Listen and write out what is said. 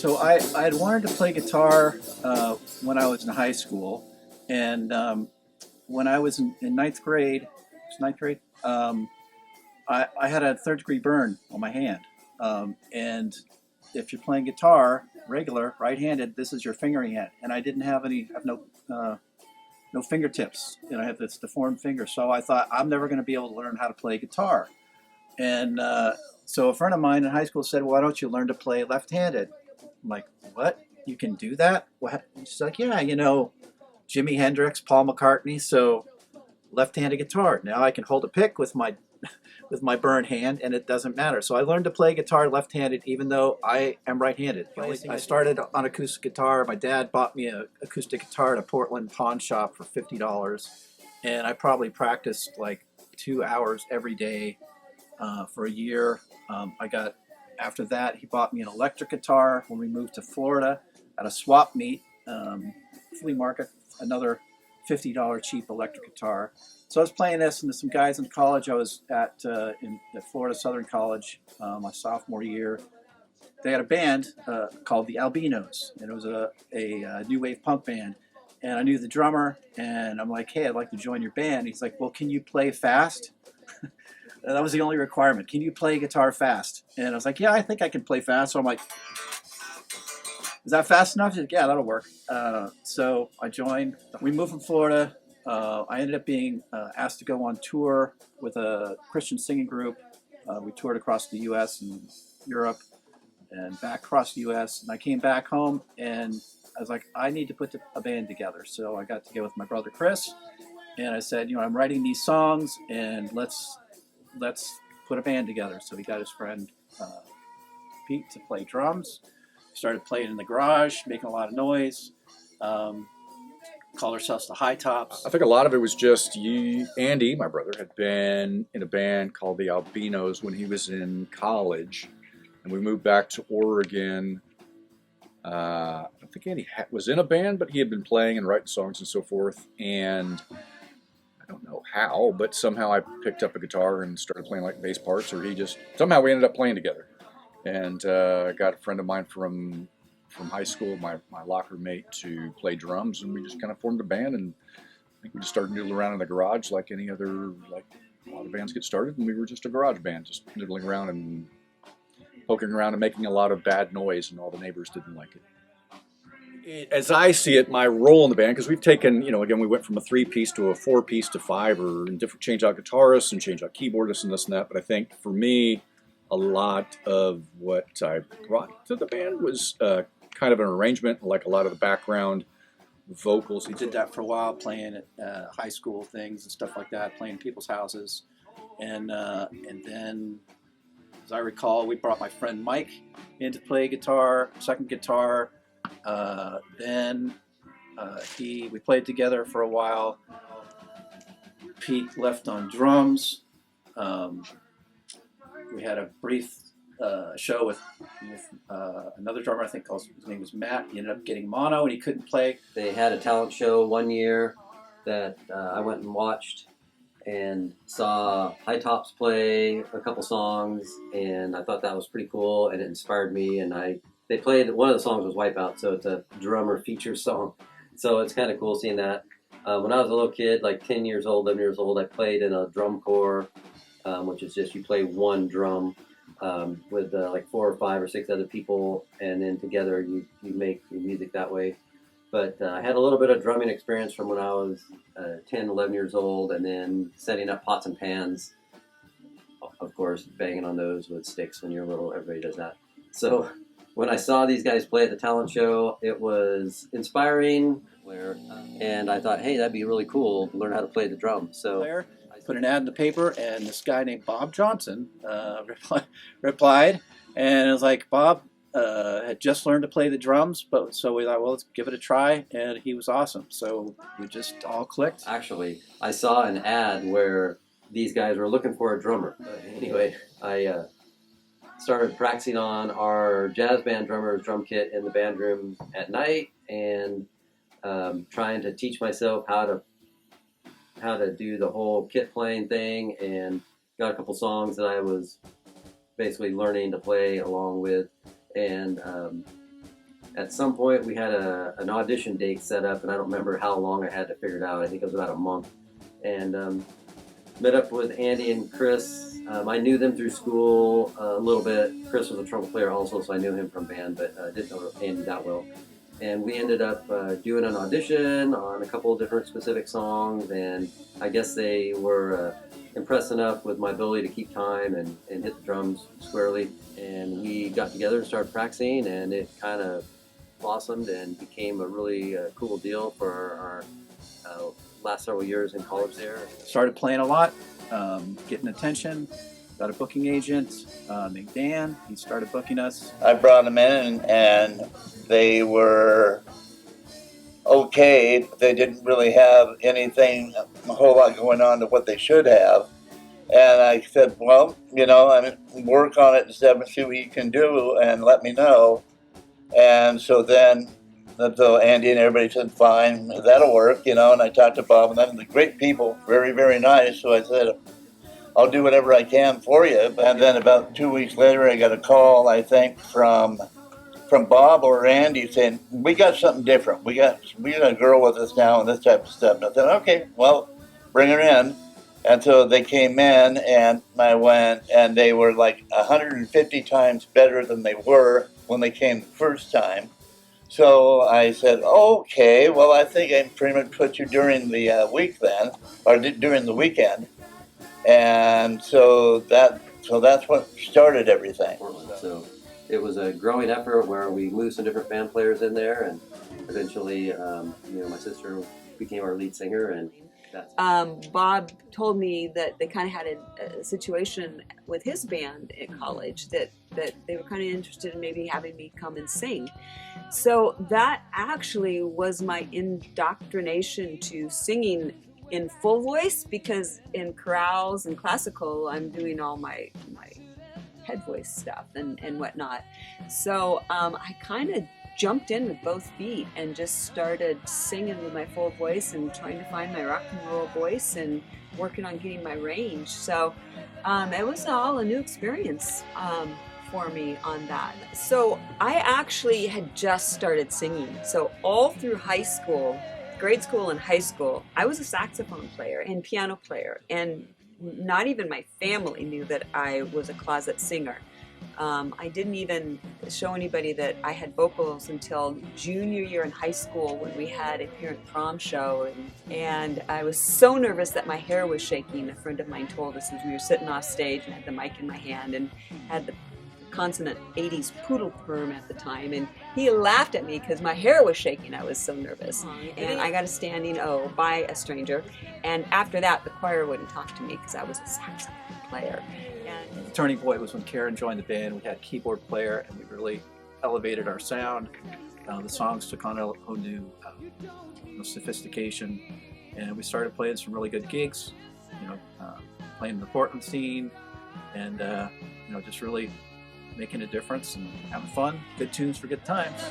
I had wanted to play guitar when I was in high school, and when I was in ninth grade, I had a third-degree burn on my hand, and if you're playing guitar regular right-handed, this is your fingering hand, and I didn't have no fingertips, and I have this deformed finger, so I thought I'm never going to be able to learn how to play guitar, and so a friend of mine in high school said, "Why don't you learn to play left-handed?" I'm like, "What? You can do that?" What? She's like, "Yeah, Jimi Hendrix, Paul McCartney, so left-handed guitar. Now I can hold a pick with my burned hand, and it doesn't matter." So I learned to play guitar left-handed, even though I am right-handed. I started on acoustic guitar. My dad bought me an acoustic guitar at a Portland pawn shop for $50, and I probably practiced like 2 hours every day for a year. After that, he bought me an electric guitar when we moved to Florida at a swap meet, flea market, another $50 cheap electric guitar. So I was playing this, and there's some guys in college. I was at Florida Southern College my sophomore year. They had a band called the Albinos, and it was a new wave punk band. And I knew the drummer, and I'm like, "Hey, I'd like to join your band." He's like, "Well, can you play fast?" That was the only requirement. "Can you play guitar fast?" And I was like, "Yeah, I think I can play fast." So I'm like, "Is that fast enough?" He's like, "Yeah, that'll work." So I joined. We moved from Florida. I ended up being asked to go on tour with a Christian singing group. We toured across the U.S. and Europe and back across the U.S. And I came back home, and I was like, I need to put a band together. So I got together with my brother Chris, and I said, I'm writing these songs, and let's put a band together. So he got his friend Pete to play drums. Started playing in the garage, making a lot of noise. Called ourselves the High Tops. I think a lot of it was just Andy, my brother, had been in a band called the Albinos when he was in college, and we moved back to Oregon. I don't think Andy was in a band, but he had been playing and writing songs and so forth, and I don't know how, but somehow I picked up a guitar and started playing like bass parts, or somehow we ended up playing together. And I got a friend of mine from high school, my locker mate, to play drums, and we just kind of formed a band, and I think we just started noodling around in the garage like any other, like a lot of bands get started, and we were just a garage band, just noodling around and poking around and making a lot of bad noise, and all the neighbors didn't like it. As I see it, my role in the band, because we've taken, again, we went from a 3-piece to a 4-piece to 5, or change out guitarists and change out keyboardists and this and that, but I think for me, a lot of what I brought to the band was kind of an arrangement, like a lot of the background vocals. We did that for a while, playing at high school things and stuff like that, playing people's houses. And then, as I recall, we brought my friend Mike in to play guitar, second guitar. We played together for a while. Pete left on drums. We had a brief show with another drummer, I think his name was Matt. He ended up getting mono, and he couldn't play. They had a talent show one year that I went and watched and saw High Tops play a couple songs, and I thought that was pretty cool, and it inspired me. And they played, one of the songs was Wipeout, so it's a drummer feature song. So it's kind of cool seeing that. When I was a little kid, like 10 years old, 11 years old, I played in a drum corps, which is just you play one drum with like 4 or 5 or 6 other people, and then together you make your music that way. But I had a little bit of drumming experience from when I was 10, 11 years old, and then setting up pots and pans, of course, banging on those with sticks when you're little. Everybody does that. So when I saw these guys play at the talent show, it was inspiring, and I thought, hey, that'd be really cool to learn how to play the drums. So I put an ad in the paper, and this guy named Bob Johnson replied, and it was like, Bob had just learned to play the drums, so we thought, well, let's give it a try, and he was awesome. So we just all clicked. Actually, I saw an ad where these guys were looking for a drummer. Anyway, I started practicing on our jazz band drummer's drum kit in the band room at night, and trying to teach myself how to do the whole kit playing thing, and got a couple songs that I was basically learning to play along with. And at some point we had an audition date set up, and I don't remember how long I had to figure it out. I think it was about a month. And met up with Andy and Chris. I knew them through school a little bit. Chris was a trumpet player also, so I knew him from band, but I didn't know Andy that well. And we ended up doing an audition on a couple of different specific songs, and I guess they were impressed enough with my ability to keep time and hit the drums squarely. And we got together and started practicing, and it kind of blossomed and became a really cool deal for our last several years in college there. Started playing a lot, getting attention. Got a booking agent named Dan. He started booking us. I brought them in, and they were okay. They didn't really have anything, a whole lot going on to what they should have. And I said, well, you know, I mean, work on it and see what you can do and let me know. And so then, so Andy and everybody said, fine, that'll work, you know. And I talked to Bob, and then the great people, very, very nice. So I said, I'll do whatever I can for you. And then about 2 weeks later, I got a call, I think, from Bob or Andy saying, we got something different. We got a girl with us now and this type of stuff. And I said, okay, well, bring her in. And so they came in, and I went, and they were like 150 times better than they were when they came the first time. So I said, okay, well, I think I pretty much put you during the week then, or during the weekend. And so that's what started everything. So it was a growing effort where we moved some different band players in there, and eventually, my sister became our lead singer, and Bob told me that they kind of had a situation with his band at college that they were kind of interested in maybe having me come and sing. So that actually was my indoctrination to singing in full voice, because in chorales and classical, I'm doing all my head voice stuff and whatnot. So I kind of jumped in with both feet and just started singing with my full voice and trying to find my rock and roll voice and working on getting my range. So it was all a new experience for me on that. So I actually had just started singing. So all through high school, grade school and high school, I was a saxophone player and piano player, and not even my family knew that I was a closet singer. I didn't even show anybody that I had vocals until junior year in high school when we had a parent prom show, and I was so nervous that my hair was shaking. A friend of mine told us as we were sitting off stage and had the mic in my hand and had the consonant 80s poodle perm at the time, and he laughed at me because my hair was shaking. I was so nervous. And I got a standing O by a stranger, and after that the choir wouldn't talk to me because I was a saxophone player. The turning point was when Karen joined the band. We had a keyboard player, and we really elevated our sound. The songs took on a whole new sophistication, and we started playing some really good gigs, playing the Portland scene, and just really making a difference and having fun. Good tunes for good times.